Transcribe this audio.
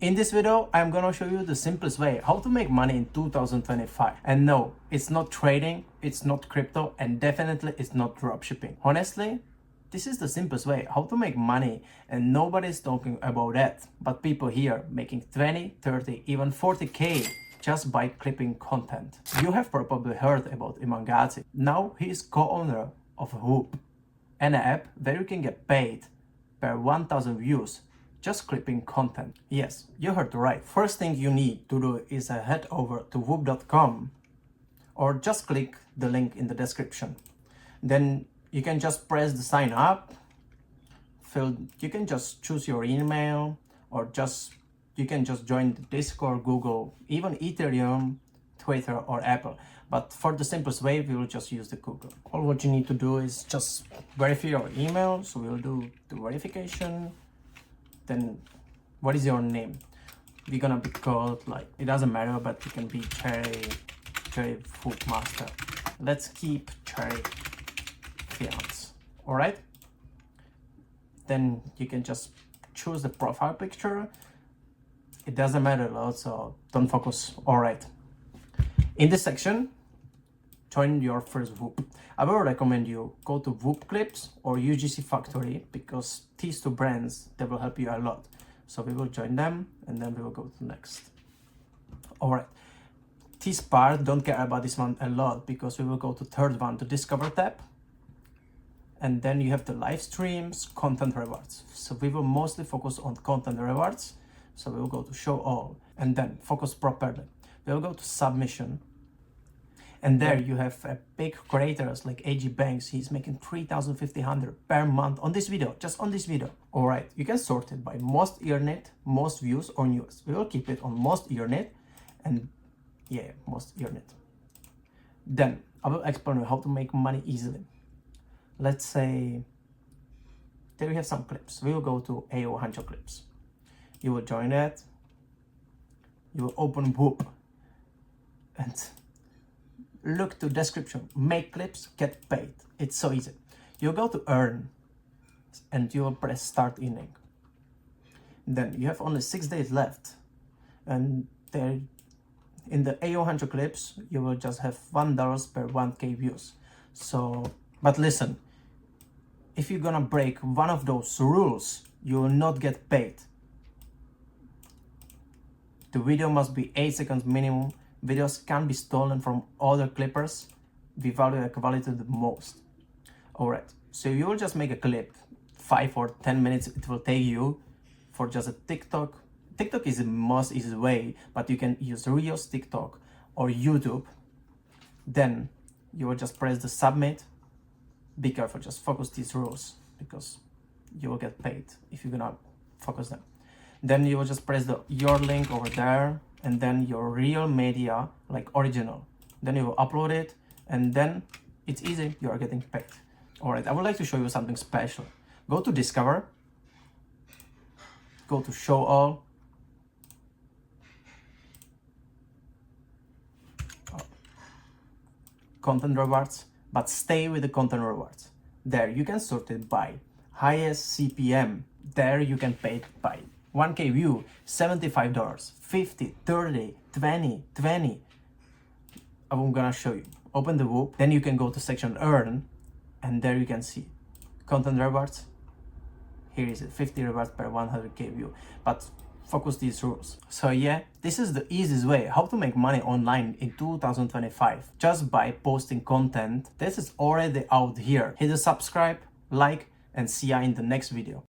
In this video, I'm gonna show you the simplest way how to make money in 2025. And no, it's not trading, it's not crypto, and definitely it's not dropshipping. Honestly, this is the simplest way how to make money, and nobody's talking about that. But people here making 20, 30, even 40k just by clipping content. You have probably heard about Imangati. Now he is co-owner of Whop, an app where you can get paid per 1000 views just clipping content. Yes, you heard right. First thing you need to do is head over to whop.com or just click the link in the description. Then you can just press the sign up, you can just choose your email, or you can just join the Discord, Google, even Ethereum, Twitter, or Apple. But for the simplest way, we will just use the Google. All what you need to do is just verify your email. So we'll do the verification. Then what is your name? We're gonna be called, like, it doesn't matter, but you can be Cherry Food Master. Let's keep Cherry Fiance. All right. Then you can just choose the profile picture. It doesn't matter a lot, so don't focus. All right. In this section, join your first Whop. I will recommend you go to Whop Clips or UGC Factory, because these two brands, they will help you a lot. So we will join them and then we will go to next. All right. This part, don't care about this one a lot, because we will go to third one, to Discover tab. And then you have the live streams, content rewards. So we will mostly focus on content rewards. So we will go to show all and then focus properly. We will go to submission. And there you have big creators like AG Banks. He's making 3,500 per month on this video, just on this video. All right, you can sort it by most earned, most views, or newest. We will keep it on most earned, and yeah, most earned. Then I will explain you how to make money easily. Let's say there we have some clips. We will go to AO Hancho Clips. You will join it. You will open Whop and look to description. Make clips, get paid. It's so easy. You go to earn and you will press start earning. Then you have only 6 days left, and there in the AO Hancho Clips you will just have $1 per 1k views. So, but listen, if you're gonna break one of those rules, you will not get paid. The video must be 8 seconds minimum. Videos can be stolen from other clippers. We value the quality the most. All right, so you will just make a clip, 5 or 10 minutes it will take you for just a TikTok. TikTok is the most easy way, but you can use Reels, TikTok, or YouTube. Then you will just press the submit. Be careful, just focus these rules, because you will get paid if you're gonna focus them. Then you will just press your link over there, and then your real media, like original. Then you will upload it, and then it's easy, you are getting paid. All right, I would like to show you something special. Go to Discover, go to Show All, Content Rewards, but stay with the content rewards. There you can sort it by highest CPM. There you can pay it by 1k view, $75, 50, 30, 20, 20. I'm gonna show you. Open the Whop, then you can go to section earn, and there you can see content rewards. Here is it, 50 rewards per 100k view, but focus these rules. So yeah, this is the easiest way how to make money online in 2025, just by posting content. This is already out here. Hit the subscribe, like, and see ya in the next video.